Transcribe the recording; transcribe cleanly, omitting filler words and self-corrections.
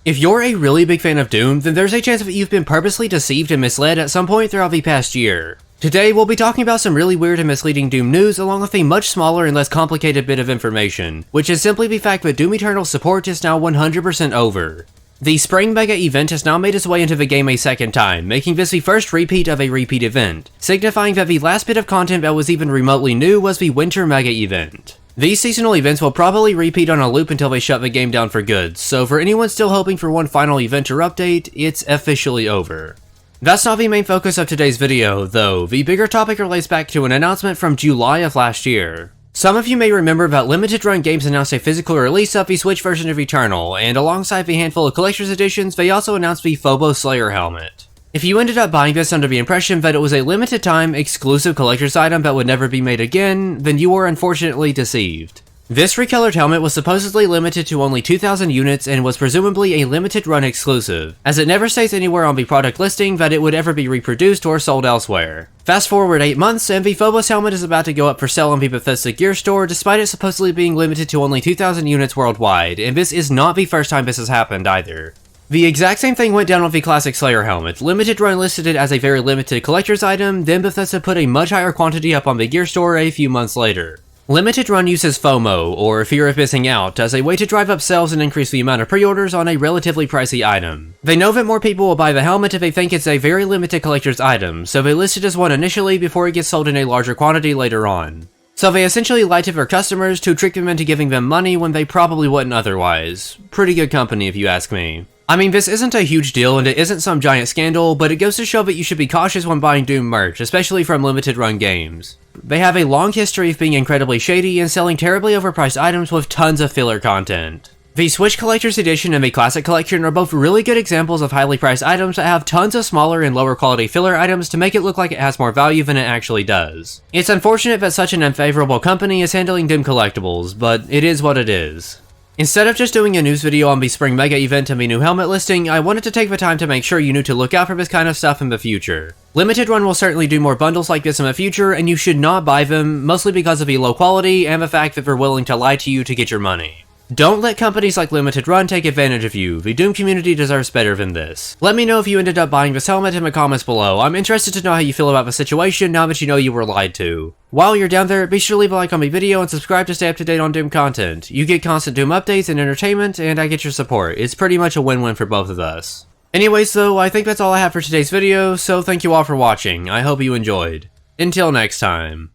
If you're a really big fan of Doom, then there's a chance that you've been purposely deceived and misled at some point throughout the past year. Today, we'll be talking about some really weird and misleading Doom news along with a much smaller and less complicated bit of information, which is simply the fact that Doom Eternal's support is now 100% over. The Spring Mega event has now made its way into the game a second time, making this the first repeat of a repeat event, signifying that the last bit of content that was even remotely new was the Winter Mega event. These seasonal events will probably repeat on a loop until they shut the game down for good, so for anyone still hoping for one final event or update, it's officially over. That's not the main focus of today's video, though. The bigger topic relates back to an announcement from July of last year. Some of you may remember that Limited Run Games announced a physical release of the Switch version of Eternal, and alongside the handful of collector's editions, they also announced the Phobos Slayer helmet. If you ended up buying this under the impression that it was a limited time, exclusive collector's item that would never be made again, then you were unfortunately deceived. This recolored helmet was supposedly limited to only 2,000 units and was presumably a limited run exclusive, as it never states anywhere on the product listing that it would ever be reproduced or sold elsewhere. Fast forward 8 months and the Phobos helmet is about to go up for sale on the Bethesda Gear Store despite it supposedly being limited to only 2,000 units worldwide, and this is not the first time this has happened either. The exact same thing went down with the classic Slayer helmet. Limited Run listed it as a very limited collector's item, then Bethesda put a much higher quantity up on the Gear Store a few months later. Limited Run uses FOMO, or fear of missing out, as a way to drive up sales and increase the amount of pre-orders on a relatively pricey item. They know that more people will buy the helmet if they think it's a very limited collector's item, so they list it as one initially before it gets sold in a larger quantity later on. So they essentially lie to their customers to trick them into giving them money when they probably wouldn't otherwise. Pretty good company if you ask me. I mean, this isn't a huge deal and it isn't some giant scandal, but it goes to show that you should be cautious when buying Doom merch, especially from Limited Run Games. They have a long history of being incredibly shady and selling terribly overpriced items with tons of filler content. The Switch Collector's Edition and the Classic Collection are both really good examples of highly priced items that have tons of smaller and lower quality filler items to make it look like it has more value than it actually does. It's unfortunate that such an unfavorable company is handling Doom collectibles, but it is what it is. Instead of just doing a news video on the Spring Mega event and the new helmet listing, I wanted to take the time to make sure you knew to look out for this kind of stuff in the future. Limited Run will certainly do more bundles like this in the future, and you should not buy them, mostly because of the low quality and the fact that they're willing to lie to you to get your money. Don't let companies like Limited Run take advantage of you. The Doom community deserves better than this. Let me know if you ended up buying this helmet in the comments below. I'm interested to know how you feel about the situation now that you know you were lied to. While you're down there, be sure to leave a like on the video and subscribe to stay up to date on Doom content. You get constant Doom updates and entertainment, and I get your support. It's pretty much a win-win for both of us. Anyways though, I think that's all I have for today's video, so thank you all for watching. I hope you enjoyed. Until next time.